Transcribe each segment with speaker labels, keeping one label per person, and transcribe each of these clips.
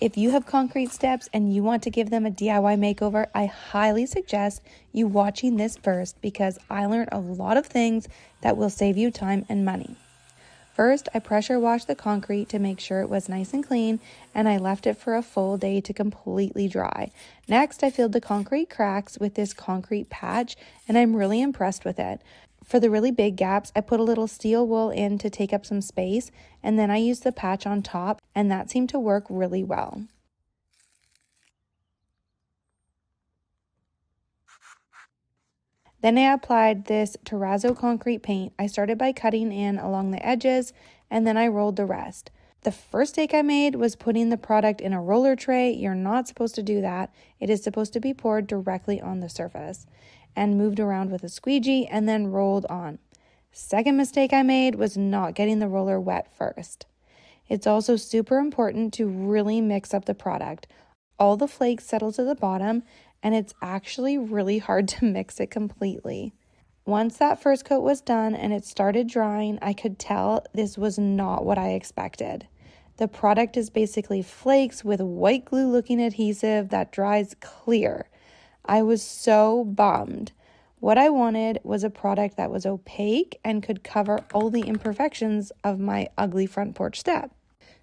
Speaker 1: If you have concrete steps and you want to give them a DIY makeover, I highly suggest you watching this first because I learned a lot of things that will save you time and money. First, I pressure washed the concrete to make sure it was nice and clean, and I left it for a full day to completely dry. Next, I filled the concrete cracks with this concrete patch, and I'm really impressed with it. For the really big gaps, I put a little steel wool in to take up some space, and then I used the patch on top, and that seemed to work really well. Then I applied this terrazzo concrete paint. I started by cutting in along the edges, and then I rolled the rest. The first take I made was putting the product in a roller tray. You're not supposed to do that. It is supposed to be poured directly on the surface and moved around with a squeegee and then rolled on. Second mistake I made was not getting the roller wet first. It's also super important to really mix up the product. All the flakes settle to the bottom, and it's actually really hard to mix it completely. Once that first coat was done and it started drying, I could tell this was not what I expected. The product is basically flakes with white glue looking adhesive that dries clear. I was so bummed. What I wanted was a product that was opaque and could cover all the imperfections of my ugly front porch step.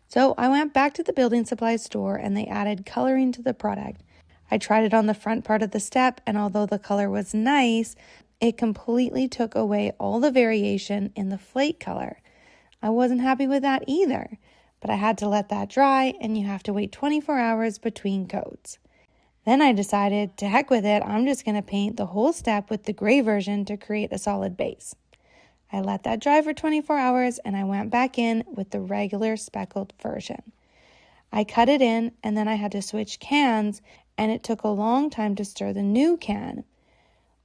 Speaker 1: So I went back to the building supply store and they added coloring to the product. I tried it on the front part of the step, and although the color was nice, it completely took away all the variation in the flake color. I wasn't happy with that either, but I had to let that dry, and you have to wait 24 hours between coats. Then I decided, to heck with it, I'm just going to paint the whole step with the gray version to create a solid base. I let that dry for 24 hours, and I went back in with the regular speckled version. I cut it in, and then I had to switch cans, and it took a long time to stir the new can.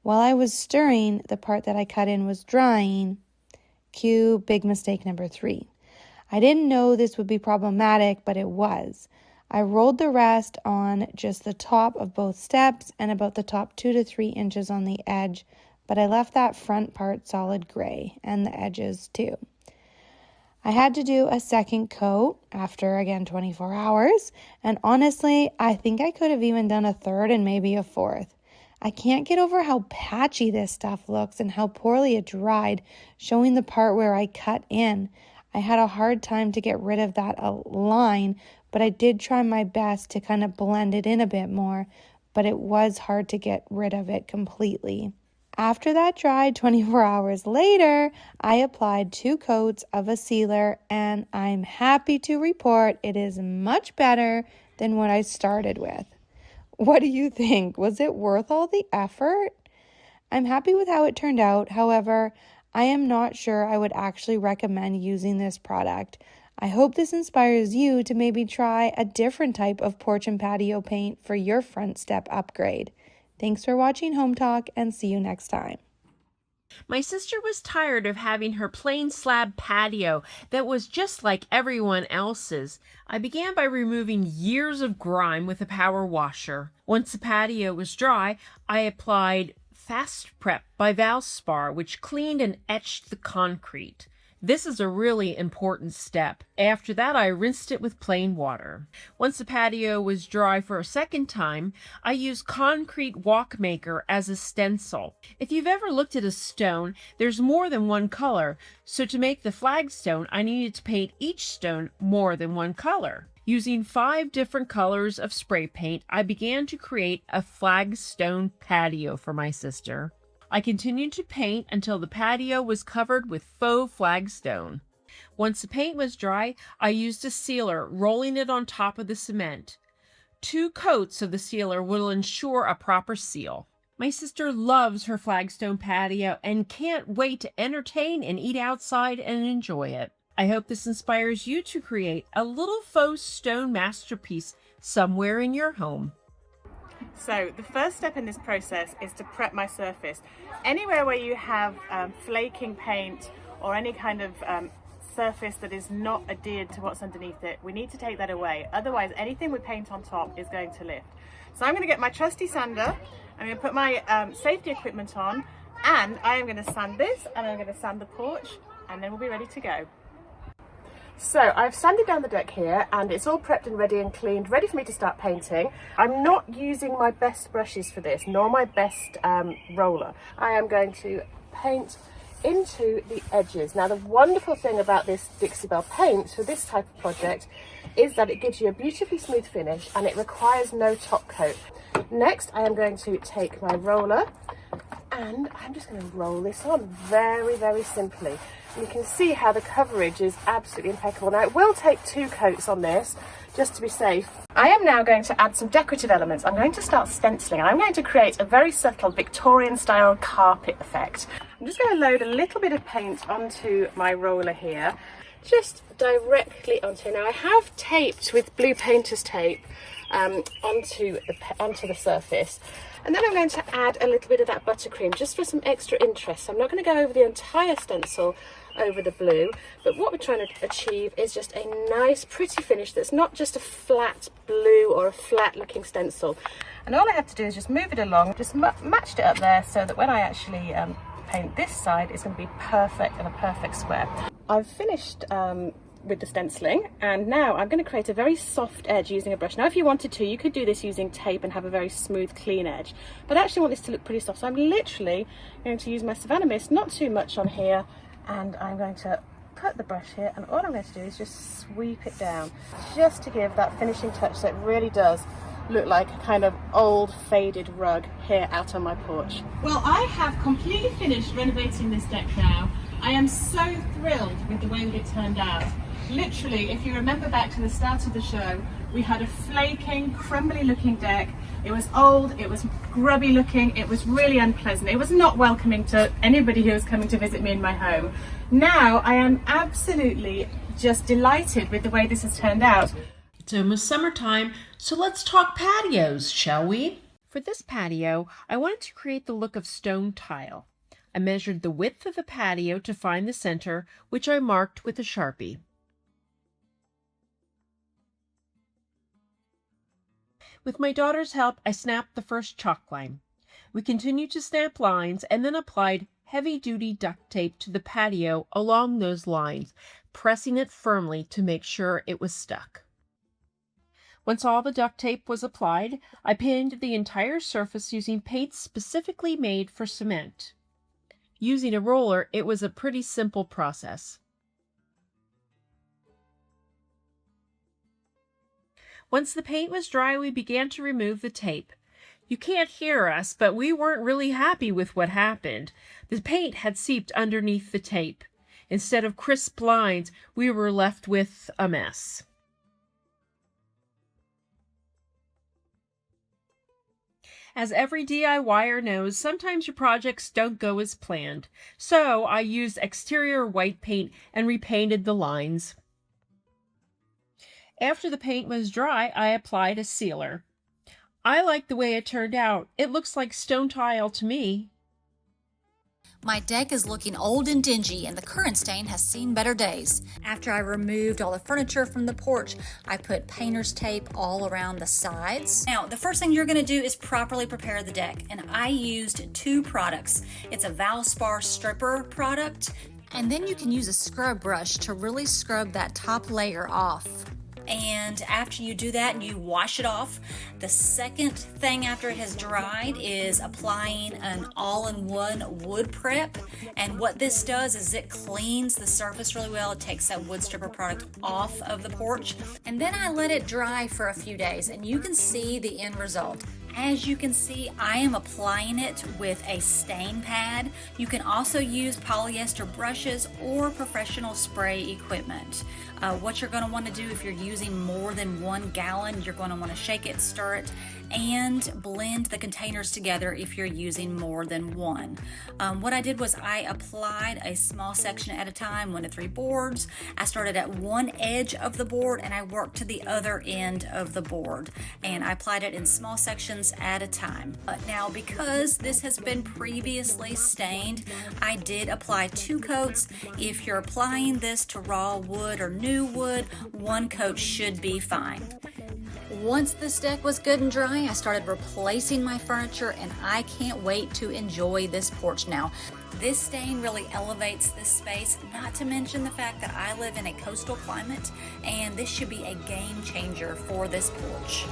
Speaker 1: While I was stirring, the part that I cut in was drying. Cue big mistake number 3. I didn't know this would be problematic, but it was. I rolled the rest on just the top of both steps and about the top 2 to 3 inches on the edge, but I left that front part solid gray and the edges too. I had to do a second coat after, again, 24 hours. And honestly, I think I could have even done a third and maybe a fourth. I can't get over how patchy this stuff looks and how poorly it dried, showing the part where I cut in. I had a hard time to get rid of that line, but I did try my best to kind of blend it in a bit more, but it was hard to get rid of it completely. After that dried 24 hours later, I applied 2 coats of a sealer, and I'm happy to report it is much better than what I started with. What do you think? Was it worth all the effort? I'm happy with how it turned out. However, I am not sure I would actually recommend using this product. I hope this inspires you to maybe try a different type of porch and patio paint for your front step upgrade. Thanks for watching Home Talk, and see you next time.
Speaker 2: My sister was tired of having her plain slab patio that was just like everyone else's. I began by removing years of grime with a power washer. Once the patio was dry, I applied Fast Prep by Valspar, which cleaned and etched the concrete. This is a really important step. After that, I rinsed it with plain water. Once the patio was dry for a second time, I used concrete walk maker as a stencil. If you've ever looked at a stone, there's more than one color. So to make the flagstone, I needed to paint each stone more than one color. Using 5 different colors of spray paint, I began to create a flagstone patio for my sister. I continued to paint until the patio was covered with faux flagstone. Once the paint was dry, I used a sealer, rolling it on top of the cement. 2 coats of the sealer will ensure a proper seal. My sister loves her flagstone patio and can't wait to entertain and eat outside and enjoy it. I hope this inspires you to create a little faux stone masterpiece somewhere in your home.
Speaker 3: So the first step in this process is to prep my surface. Anywhere where you have flaking paint or any kind of surface that is not adhered to what's underneath it, we need to take that away. Otherwise, anything with paint on top is going to lift. So I'm going to get my trusty sander, I'm going to put my safety equipment on, and I am going to sand this, and I'm going to sand the porch, and then we'll be ready to go. So I've sanded down the deck here and it's all prepped and ready and cleaned, ready for me to start painting. I'm not using my best brushes for this, nor my best roller. I am going to paint into the edges. Now the wonderful thing about this Dixie Belle paint for this type of project is that it gives you a beautifully smooth finish and it requires no top coat. Next I am going to take my roller and I'm just going to roll this on very, very simply. And you can see how the coverage is absolutely impeccable. Now it will take 2 coats on this just to be safe. I am now going to add some decorative elements. I'm going to start stenciling and I'm going to create a very subtle Victorian style carpet effect. I'm just going to load a little bit of paint onto my roller here, just directly onto. Now I have taped with blue painter's tape onto the surface. And then I'm going to add a little bit of that buttercream just for some extra interest. So I'm not going to go over the entire stencil over the blue, but what we're trying to achieve is just a nice pretty finish that's not just a flat blue or a flat looking stencil. And all I have to do is just move it along, just matched it up there so that when I actually paint this side, it's going to be perfect and a perfect square. I've finished with the stenciling and now I'm going to create a very soft edge using a brush. Now if you wanted to, you could do this using tape and have a very smooth clean edge, but I actually want this to look pretty soft, so I'm literally going to use my Savannah Mist, not too much on here, and I'm going to put the brush here and all I'm going to do is just sweep it down just to give that finishing touch so it really does look like a kind of old faded rug here out on my porch. Well, I have completely finished renovating this deck now. I am so thrilled with the way that it turned out. Literally, if you remember back to the start of the show, we had a flaking, crumbly looking deck. It was old, it was grubby looking, it was really unpleasant. It was not welcoming to anybody who was coming to visit me in my home. Now I am absolutely just delighted with the way this has turned out.
Speaker 2: It's almost summertime, so let's talk patios, shall we? For this patio, I wanted to create the look of stone tile. I measured the width of the patio to find the center, which I marked with a Sharpie. With my daughter's help, I snapped the first chalk line. We continued to snap lines and then applied heavy-duty duct tape to the patio along those lines, pressing it firmly to make sure it was stuck. Once all the duct tape was applied, I painted the entire surface using paint specifically made for cement. Using a roller, it was a pretty simple process. Once the paint was dry, we began to remove the tape. You can't hear us, but we weren't really happy with what happened. The paint had seeped underneath the tape. Instead of crisp lines, we were left with a mess. As every DIYer knows, sometimes your projects don't go as planned. So I used exterior white paint and repainted the lines. After the paint was dry, I applied a sealer. I like the way it turned out. It looks like stone tile to me.
Speaker 4: My deck is looking old and dingy, and the current stain has seen better days. After I removed all the furniture from the porch, I put painter's tape all around the sides. Now, the first thing you're going to do is properly prepare the deck, and I used 2 products. It's a Valspar stripper product, and then you can use a scrub brush to really scrub that top layer off. And after you do that and you wash it off, the second thing after it has dried is applying an all-in-one wood prep. And what this does is it cleans the surface really well. It takes that wood stripper product off of the porch. And then I let it dry for a few days and you can see the end result. As you can see, I am applying it with a stain pad. You can also use polyester brushes or professional spray equipment. What you're going to want to do if you're using more than 1 gallon, you're going to want to shake it, stir it, and blend the containers together if you're using more than 1. What I did was I applied a small section at a time, 1 to 3 boards. I started at one edge of the board and I worked to the other end of the board. And I applied it in small sections at a time. Now, because this has been previously stained, I did apply 2 coats. If you're applying this to raw wood or new wood, 1 coat should be fine. Once this deck was good and dry, I started replacing my furniture, and I can't wait to enjoy this porch now. This stain really elevates this space, not to mention the fact that I live in a coastal climate, and this should be a game changer for this porch.